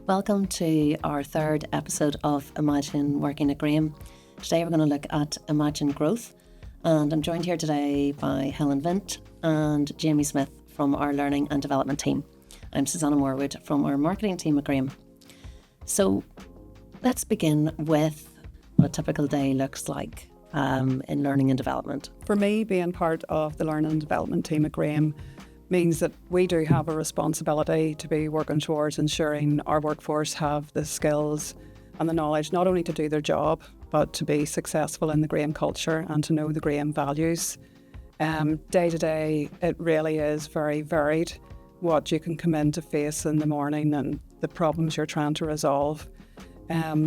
Welcome to our third episode of Imagine Working at Graham. Today we're going to look at Imagine Growth, and I'm joined here today by Helen, Vint and Jamie Smith from our Learning and Development team. I'm Susanna Morwood from our marketing team at Graham. So let's begin with what a typical day looks like in learning and development. For me, being part of the Learning and Development team at Graham means that we do have a responsibility to be working towards ensuring our workforce have the skills and the knowledge not only to do their job, but to be successful in the Graham culture and to know the Graham values. Day to day, it really is very varied what you can come in to face in the morning and the problems you're trying to resolve.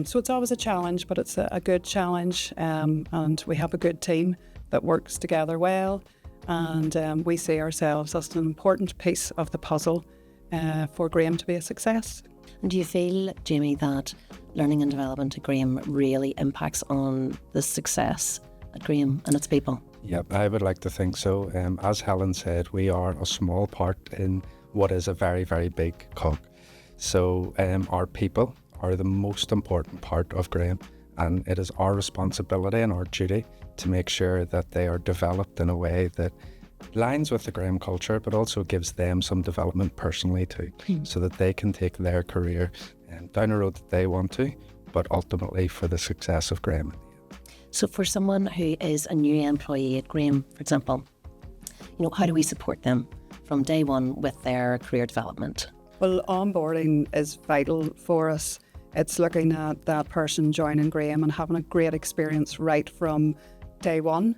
So it's always a challenge, but it's a good challenge, and we have a good team that works together well. And we see ourselves as an important piece of the puzzle for Graham to be a success. And do you feel, Jamie, that learning and development at Graham really impacts on the success at Graham and its people? Yep, I would like to think so. As Helen said, we are a small part in what is a very, very big cog. So our people are the most important part of Graham, and it is our responsibility and our duty to make sure that they are developed in a way that lines with the Graham culture, but also gives them some development personally too, so that they can take their career down a road that they want to, but ultimately for the success of Graham. So for someone who is a new employee at Graham, for example, how do we support them from day one with their career development? Well, onboarding is vital for us. It's looking at that person joining Graham and having a great experience right from day one.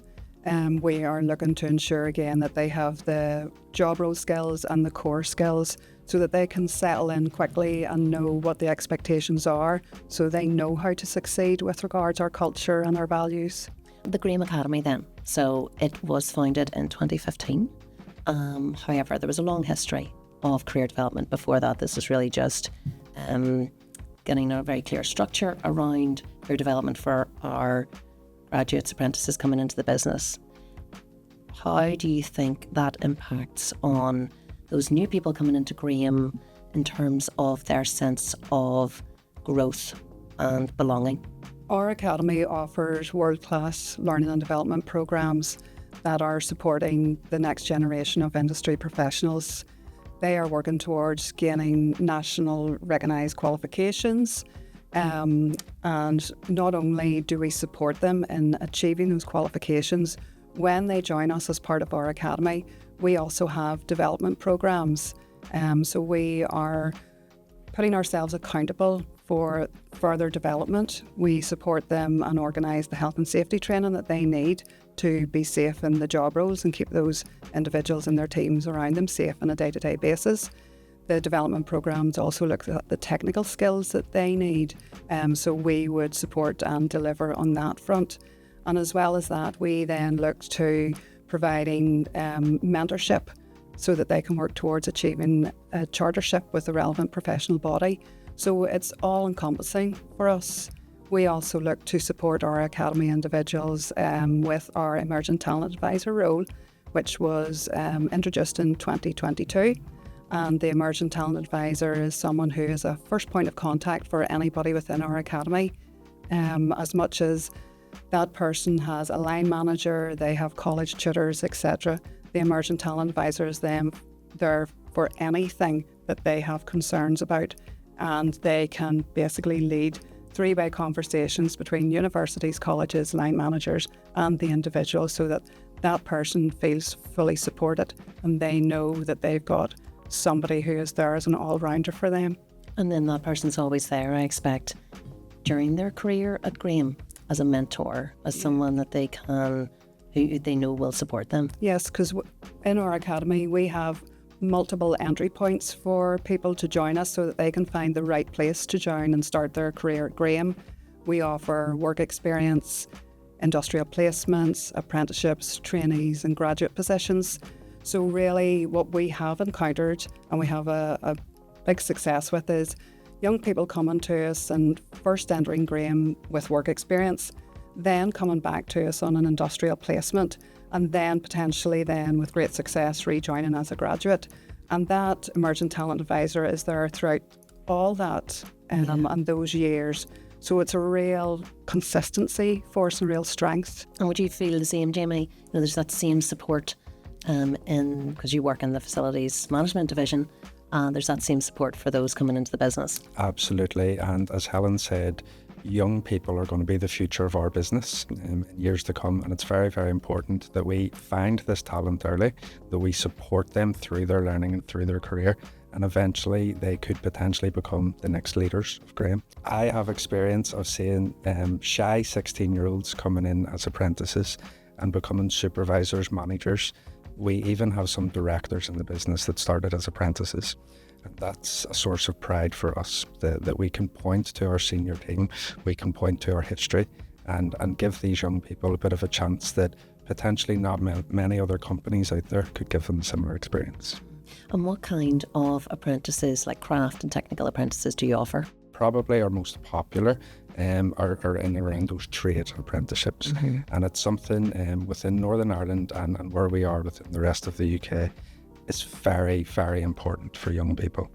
We are looking to ensure again that they have the job role skills and the core skills so that they can settle in quickly and know what the expectations are, so they know how to succeed with regards to our culture and our values. The Graham Academy then, so it was founded in 2015. However, there was a long history of career development before that. This is really just getting a very clear structure around career development for our graduates, apprentices coming into the business. How do you think that impacts on those new people coming into Graham in terms of their sense of growth and belonging? Our academy offers world-class learning and development programs that are supporting the next generation of industry professionals. They are working towards gaining national recognised qualifications, and not only do we support them in achieving those qualifications, when they join us as part of our academy, we also have development programs. So we are putting ourselves accountable for further development. We support them and organise the health and safety training that they need to be safe in the job roles and keep those individuals and their teams around them safe on a day-to-day basis. The development programs also look at the technical skills that they need, so we would support and deliver on that front. And as well as that, we then look to providing mentorship so that they can work towards achieving a chartership with the relevant professional body. So it's all encompassing for us. We also look to support our academy individuals with our Emerging Talent Advisor role, which was introduced in 2022. And the Emerging Talent Advisor is someone who is a first point of contact for anybody within our academy. As much as that person has a line manager, they have college tutors, etc., the Emerging Talent Advisor is there for anything that they have concerns about, and they can basically lead three-way conversations between universities, colleges, line managers and the individual, so that that person feels fully supported and they know that they've got somebody who is there as an all-rounder for them. And then that person's always there, I expect, during their career at Graham as a mentor, as someone that they can, who they know will support them. Yes, because in our academy we have multiple entry points for people to join us so that they can find the right place to join and start their career at Graham. We offer work experience, industrial placements, apprenticeships, trainees and graduate positions. So really what we have encountered and we have a big success with is young people coming to us and first entering Graham with work experience, then coming back to us on an industrial placement, and then potentially then with great success rejoining as a graduate. And that Emerging Talent Advisor is there throughout all that and those years. So it's a real consistency for us and real strength. And would you feel the same, Jamie? There's that same support because you work in the facilities management division, there's that same support for those coming into the business. Absolutely. And as Helen said, young people are going to be the future of our business in years to come. And it's very, very important that we find this talent early, that we support them through their learning and through their career. And eventually they could potentially become the next leaders of Graham. I have experience of seeing shy 16-year-olds coming in as apprentices and becoming supervisors, managers. We even have some directors in the business that started as apprentices. And that's a source of pride for us, that we can point to our senior team, we can point to our history and give these young people a bit of a chance that potentially not many other companies out there could give them a similar experience. And what kind of apprentices, like craft and technical apprentices, do you offer? Probably our most popular are in around those trade apprenticeships. Mm-hmm. And it's something within Northern Ireland and where we are within the rest of the UK, is very, very important for young people.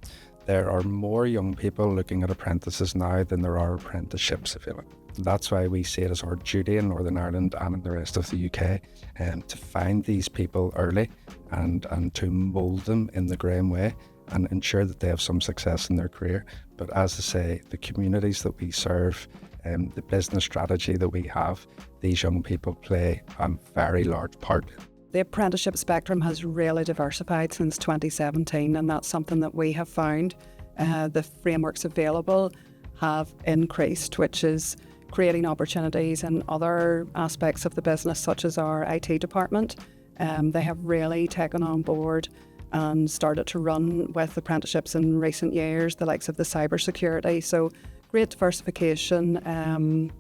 There are more young people looking at apprentices now than there are apprenticeships available. That's why we see it as our duty in Northern Ireland and in the rest of the UK to find these people early and to mould them in the Graham way and ensure that they have some success in their career. But as I say, the communities that we serve, the business strategy that we have, these young people play a very large part. The apprenticeship spectrum has really diversified since 2017, and that's something that we have found. The frameworks available have increased, which is creating opportunities in other aspects of the business, such as our IT department. They have really taken on board and started to run with apprenticeships in recent years, the likes of the cybersecurity. So great diversification.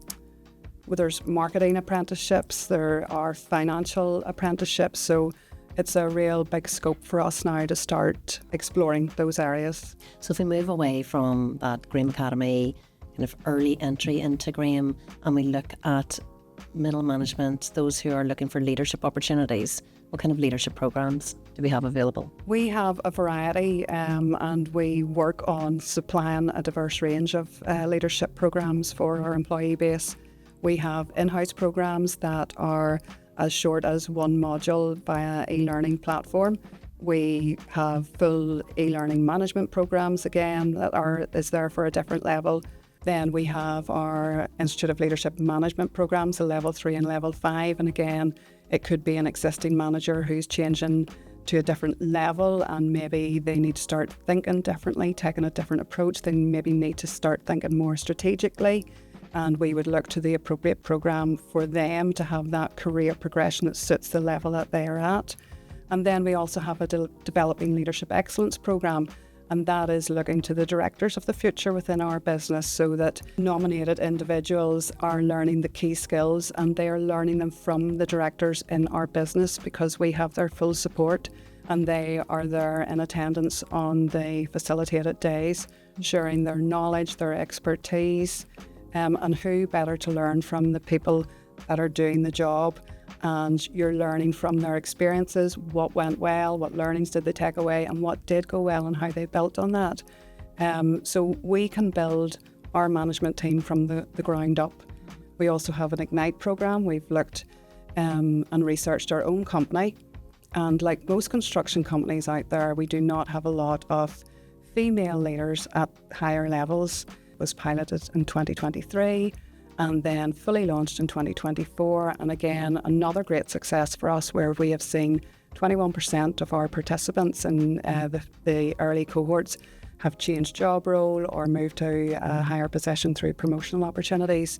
There's marketing apprenticeships, there are financial apprenticeships. So it's a real big scope for us now to start exploring those areas. So if we move away from that Graham Academy kind of early entry into Graham and we look at middle management, those who are looking for leadership opportunities, what kind of leadership programs do we have available? We have a variety and we work on supplying a diverse range of leadership programs for our employee base. We have in-house programs that are as short as one module via e-learning platform. We have full e-learning management programs again that is there for a different level. Then we have our Institute of Leadership Management programs, a level 3 and level 5. And again, it could be an existing manager who's changing to a different level and maybe they need to start thinking differently, taking a different approach. They maybe need to start thinking more strategically. And we would look to the appropriate program for them to have that career progression that suits the level that they are at. And then we also have a Developing Leadership Excellence program, and that is looking to the directors of the future within our business so that nominated individuals are learning the key skills and they are learning them from the directors in our business because we have their full support and they are there in attendance on the facilitated days, sharing their knowledge, their expertise, and who better to learn from the people that are doing the job. And you're learning from their experiences, what went well, what learnings did they take away, and what did go well and how they built on that. So we can build our management team from the ground up. We also have an Ignite program. We've looked and researched our own company. And like most construction companies out there, we do not have a lot of female leaders at higher levels. It was piloted in 2023. And then fully launched in 2024. And again, another great success for us where we have seen 21% of our participants in the early cohorts have changed job role or moved to a higher position through promotional opportunities.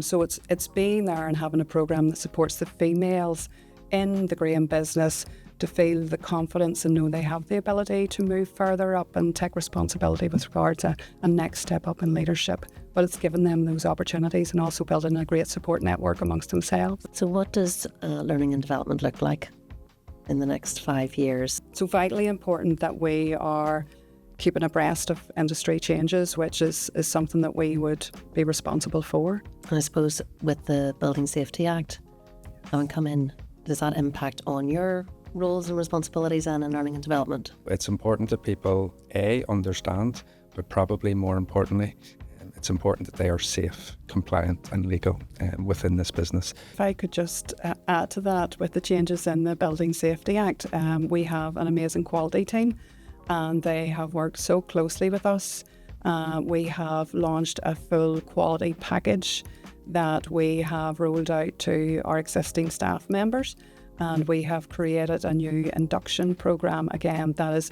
So it's being there and having a program that supports the females in the Graham business to feel the confidence and know they have the ability to move further up and take responsibility with regard to a next step up in leadership. But it's given them those opportunities and also building a great support network amongst themselves. So what does learning and development look like in the next 5 years? So vitally important that we are keeping abreast of industry changes, which is something that we would be responsible for. And I suppose with the Building Safety Act having come in, does that impact on your roles and responsibilities and in learning and development? It's important that people, A, understand but probably more importantly, it's important that they are safe, compliant and legal within this business. If I could just add to that, with the changes in the Building Safety Act, we have an amazing quality team and they have worked so closely with us. We have launched a full quality package that we have rolled out to our existing staff members, and we have created a new induction programme again that is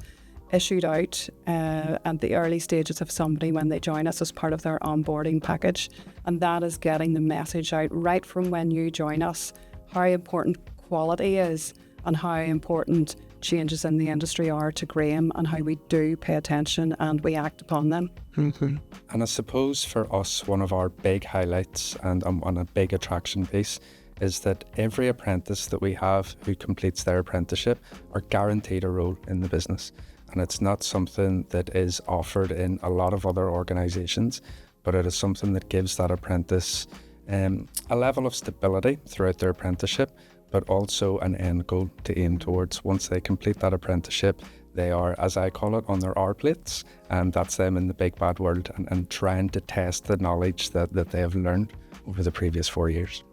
issued out at the early stages of somebody when they join us as part of their onboarding package, and that is getting the message out right from when you join us how important quality is and how important changes in the industry are to Graham, and how we do pay attention and we act upon them. And I suppose for us, one of our big highlights and on a big attraction piece is that every apprentice that we have who completes their apprenticeship are guaranteed a role in the business. And it's not something that is offered in a lot of other organisations, but it is something that gives that apprentice a level of stability throughout their apprenticeship, but also an end goal to aim towards. Once they complete that apprenticeship, they are, as I call it, on their R plates, and that's them in the big bad world and trying to test the knowledge that they have learned over the previous 4 years.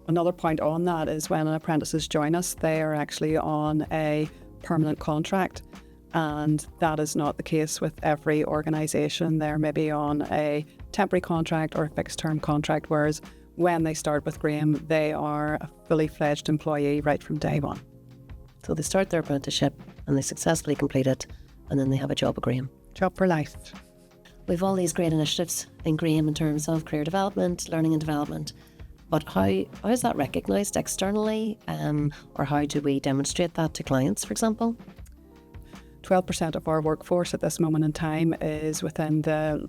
Another point on that is when apprentices join us, they are actually on a permanent contract, and that is not the case with every organisation. They're maybe on a temporary contract or a fixed term contract, whereas when they start with Graham, they are a fully fledged employee right from day one. So they start their apprenticeship and they successfully complete it, and then they have a job at Graham. Job for life. We've all these great initiatives in Graham in terms of career development, learning and development, but how is that recognised externally, or how do we demonstrate that to clients, for example? 12% of our workforce at this moment in time is within the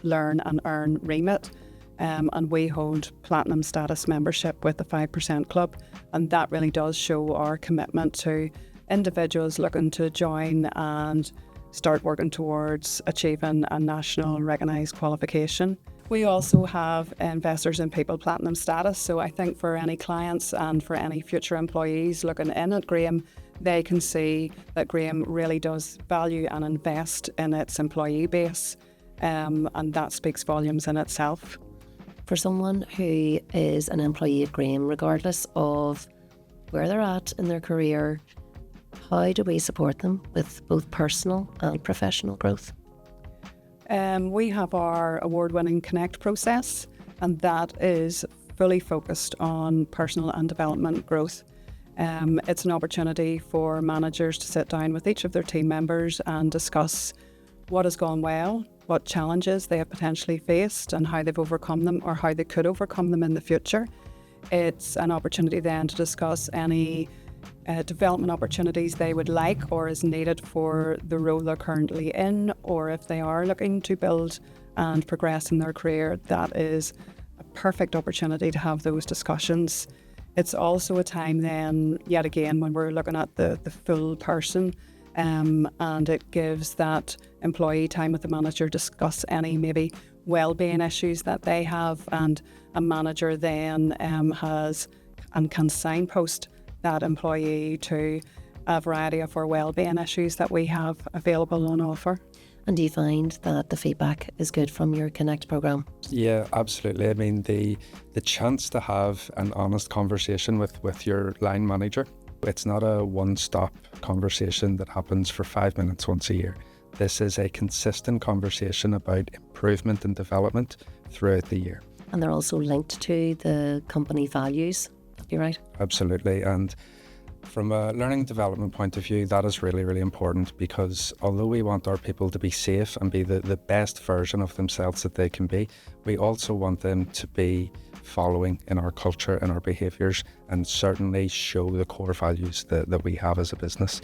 Learn and Earn remit, and we hold platinum status membership with the 5% Club, and that really does show our commitment to individuals looking to join and start working towards achieving a national recognised qualification. We also have Investors in People Platinum status, so I think for any clients and for any future employees looking in at Graham, they can see that Graham really does value and invest in its employee base, and that speaks volumes in itself. For someone who is an employee at Graham, regardless of where they're at in their career, how do we support them with both personal and professional growth? We have our award-winning Connect process, and that is fully focused on personal and development growth. It's an opportunity for managers to sit down with each of their team members and discuss what has gone well, what challenges they have potentially faced and how they've overcome them or how they could overcome them in the future. It's an opportunity then to discuss any development opportunities they would like or is needed for the role they're currently in, or if they are looking to build and progress in their career, that is a perfect opportunity to have those discussions. It's also a time then, yet again, when we're looking at the full person, and it gives that employee time with the manager, discuss any maybe well-being issues that they have, and a manager then has and can signpost that employee to a variety of our well-being issues that we have available on offer. And do you find that the feedback is good from your Connect programme? Yeah, absolutely. I mean, the chance to have an honest conversation with your line manager, it's not a one-stop conversation that happens for 5 minutes once a year. This is a consistent conversation about improvement and development throughout the year. And they're also linked to the company values, you're right? Absolutely. And from a learning and development point of view, that is really, really important, because although we want our people to be safe and be the best version of themselves that they can be, we also want them to be following in our culture and our behaviours, and certainly show the core values that we have as a business.